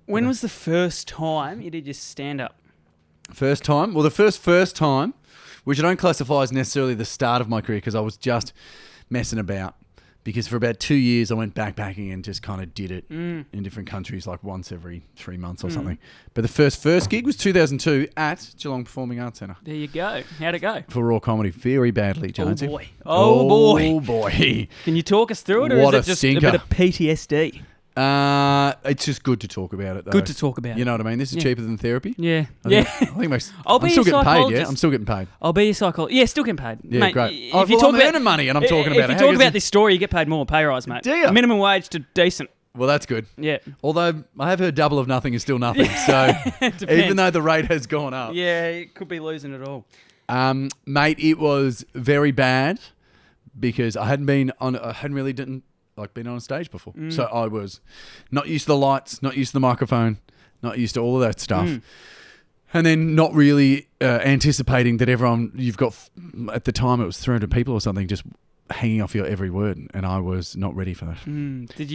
When was the first time you did your stand-up? First time? Well, the first time, which I don't classify as necessarily the start of my career because I was just messing about. Because for about 2 years I went backpacking and just kind of did it in different countries like once every 3 months or something. But the first gig was 2002 at Geelong Performing Arts Centre. There you go. How'd it go? For Raw Comedy. Very badly, Jonesy. Oh, boy. Oh, boy. Can you talk us through it, or What is it a just stinker. a bit of PTSD? It's just good to talk about it, though. Good to talk about. You know what I mean? This is cheaper than therapy. Yeah. I think I'm be still your getting paid, yeah? psychologist. I'm still getting paid. I'll be your psychologist. Yeah, still getting paid. Yeah, mate, great. If you talk I'm about earning money and I'm talking about it. If you talk about this story, you get paid more. Pay rise, mate. Do you? Minimum wage to decent. Well, that's good. Yeah. Although I have heard double of nothing is still nothing. So even though the rate has gone up. Yeah, it could be losing it all. Mate, it was very bad because I hadn't really been on a stage before. So I was not used to the lights, not used to the microphone, not used to all of that stuff. And then not really anticipating that you've got, at the time it was 300 people or something, just hanging off your every word. And I was not ready for that. Did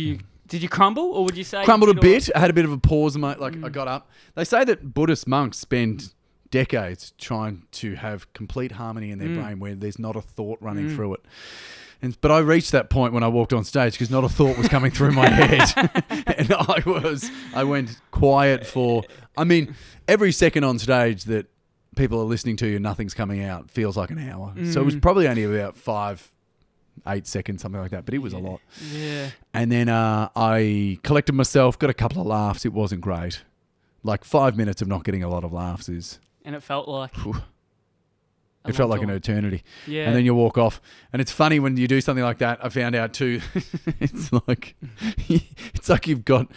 you crumble, or would you say... Crumbled a bit. I had a bit of a pause. I got up. They say that Buddhist monks spend decades trying to have complete harmony in their brain where there's not a thought running through it. But I reached that point when I walked on stage because not a thought was coming through my head. And I went quiet for, every second on stage that people are listening to you and nothing's coming out feels like an hour. So it was probably only about 5-8 seconds, something like that. But it was a lot. Yeah. And then I collected myself, got a couple of laughs. It wasn't great. Like 5 minutes of not getting a lot of laughs is... And it felt like... It felt like an eternity. Yeah. And then you walk off. And it's funny when you do something like that, I found out too, it's like you've got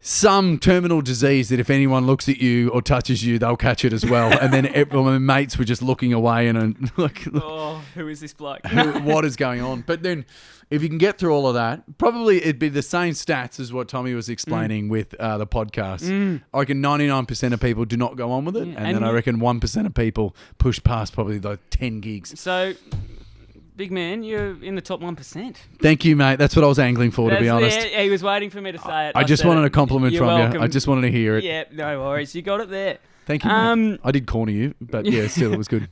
some terminal disease that if anyone looks at you or touches you, they'll catch it as well. And then my mates were just looking away and like... Oh, who is this bloke? What is going on? But then if you can get through all of that, probably it'd be the same stats as what Tommy was explaining with the podcast. I reckon 99% of people do not go on with it. Yeah. And then I reckon 1% of people push past probably the 10 gigs. So, big man, you're in the top 1%. Thank you, mate. That's what I was angling for, to be honest. Yeah, he was waiting for me to say it. I just wanted a compliment You're from welcome. you. I just wanted to hear it. Yeah, no worries. You got it there. Thank you, mate. I did corner you, but yeah, still, it was good.